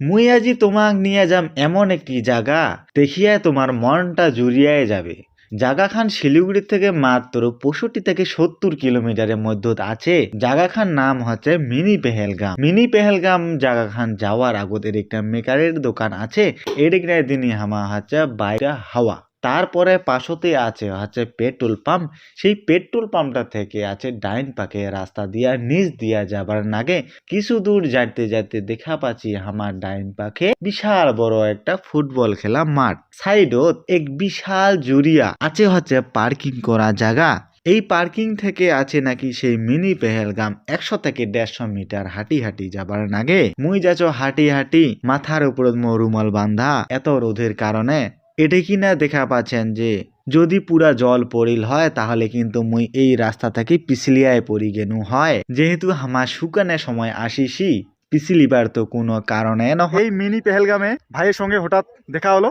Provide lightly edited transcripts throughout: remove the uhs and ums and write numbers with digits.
মুই আজি তোমাক নিয়ে যাম এমন একটি জায়গা দেখিয়া তোমার মনটা জুড়িয়ায় যাবে। জাগাখান শিলিগুড়ি থেকে মাত্র 65 থেকে 70 কিলোমিটারের মধ্যে আছে। জাগাখান নাম হচ্ছে মিনি পেহেলগাম। মিনি পেহেলগাম জাগাখান যাওয়ার আগদের একটা মেকারের দোকান আছে, এদিকে দিনই হামা হচ্ছে বাইরা হাওয়া। তারপরে পাশতে আছে হচ্ছে পেট্রোল পাম্প। সেই পেট্রোল পাম্পটা থেকে আছে ডাইন পাকে রাস্তা দিয়া নিচ দিয়া যাবার নাগে কিছু দূর যাইতে যাইতে দেখা পাচ্ছি আমার ডাইন পাখে বিশাল বড় একটা ফুটবল খেলা মাঠ। সাইডত এক বিশাল জুরিয়া আছে হচ্ছে পার্কিং করা জায়গা। এই পার্কিং থেকে আছে নাকি সেই মিনি পেহেলগাম 100 থেকে 150 মিটার হাঁটি হাঁটি যাবার নাগে মুই যাচ্ছ হাঁটি হাঁটি মাথার উপর রুমাল বান্ধা এত রোদের কারণে। এটা কিনা দেখা পাচ্ছেন যে যদি পুরা জল পড়িল হয় তাহলে কিন্তু মুই এই রাস্তা থেকে পিছলিয়ায় পড়ি গেনু হয়, যেহেতু আমার শুকানের সময় আসিসি পিছলিবার তো কোনো কারণে নহয়। এই মিনি পেহেলগামে ভাইয়ের সঙ্গে হঠাৎ দেখা হলো,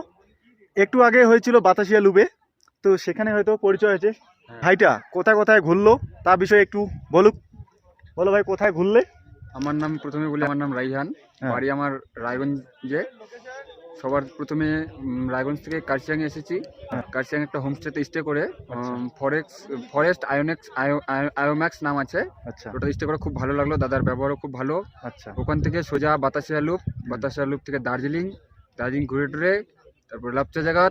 একটু আগে হয়েছিল বাতাসিয়া লুবে, তো সেখানে হয়তো পরিচয় হয়েছে। ভাইটা কোথায় কোথায় ঘুরলো তার বিষয়ে একটু বলুক। বলো ভাই, কোথায় ঘুরলে? আমার নাম প্রথমে বলি, আমার নাম রাইহান। হ্যাঁ। বাড়ি আমার রায়গঞ্জে। সবার প্রথমে রায়গঞ্জ থেকে কার্শিয়াং এসেছি। হ্যাঁ। কার্শিয়াং একটা হোমস্টেতে স্টে করে আচ্ছা। ফরেস্ট আয়োম্যাক্স নাম আছে, আচ্ছা ওটা স্টে করে খুব ভালো লাগলো। দাদার ব্যবহারও খুব ভালো। আচ্ছা ওখান থেকে সোজা বাতাসিয়া লুপ থেকে দার্জিলিং ঘুরে টুরে তারপর লাপচা জায়গা,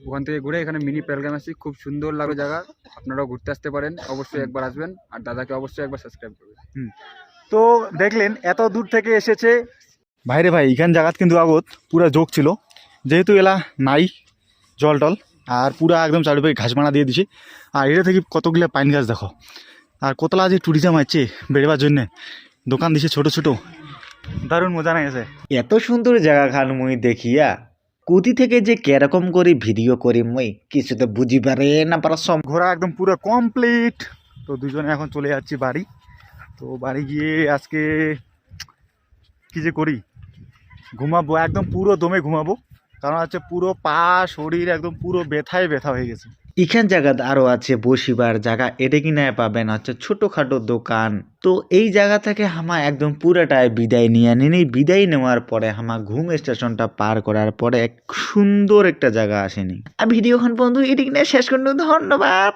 ওখান থেকে ঘুরে এখানে মিনি পেহেলগাম আসি। খুব সুন্দর লাগলো জায়গা, আপনারাও ঘুরতে আসতে পারেন, অবশ্যই একবার আসবেন। আর দাদাকে অবশ্যই একবার সাবস্ক্রাইব করবেন। তো দেখলেন এত দূর থেকে এসেছে ভাইরে ভাই। এখান জায়গাত কিন্তু আগত পুরা যোগ ছিল, যেহেতু এলা নাই জল টল, আর পুরা একদম চারিপাশে ঘাস মারা দিয়ে দিছে। আর এটা থেকে কতগুলো পাইন গাছ দেখো, আর কতলা যে ট্যুরিজম আছে বেড়বার জন্য দোকান দিছে ছোট ছোট, দারুণ মজা নাই আছে। এত সুন্দর জায়গা খান মুই দেখিয়া কুতি থেকে যে কেরকম করে ভিডিও করি মুই কিছু তো বুঝি পারে না পারা ঘোরা একদম পুরো কমপ্লিট। তো দুজনে এখন চলে যাচ্ছি বাড়ি। তো বাড়ি গিয়ে আজকে কি যে করি, ঘুমাবো, একদম পুরো দমে ঘুমাবো, কারণ হচ্ছে পুরো পা শরীর একদম পুরো ব্যথায় ব্যথা হয়ে গেছে। এখান জায়গাত আরো আছে বসিবার জায়গা, এটা কিনা পাবেন হচ্ছে ছোটখাটো দোকান। তো এই জায়গা থেকে হামা একদম পুরাটায় বিদায় নিয়ে নিনি। বিদায় নেওয়ার পরে হামা ঘুম স্টেশনটা পার করার পরে এক সুন্দর একটা জায়গা আসেনি। আর ভিডিওখান বন্ধু এটি কিনা শেষ করুন, ধন্যবাদ।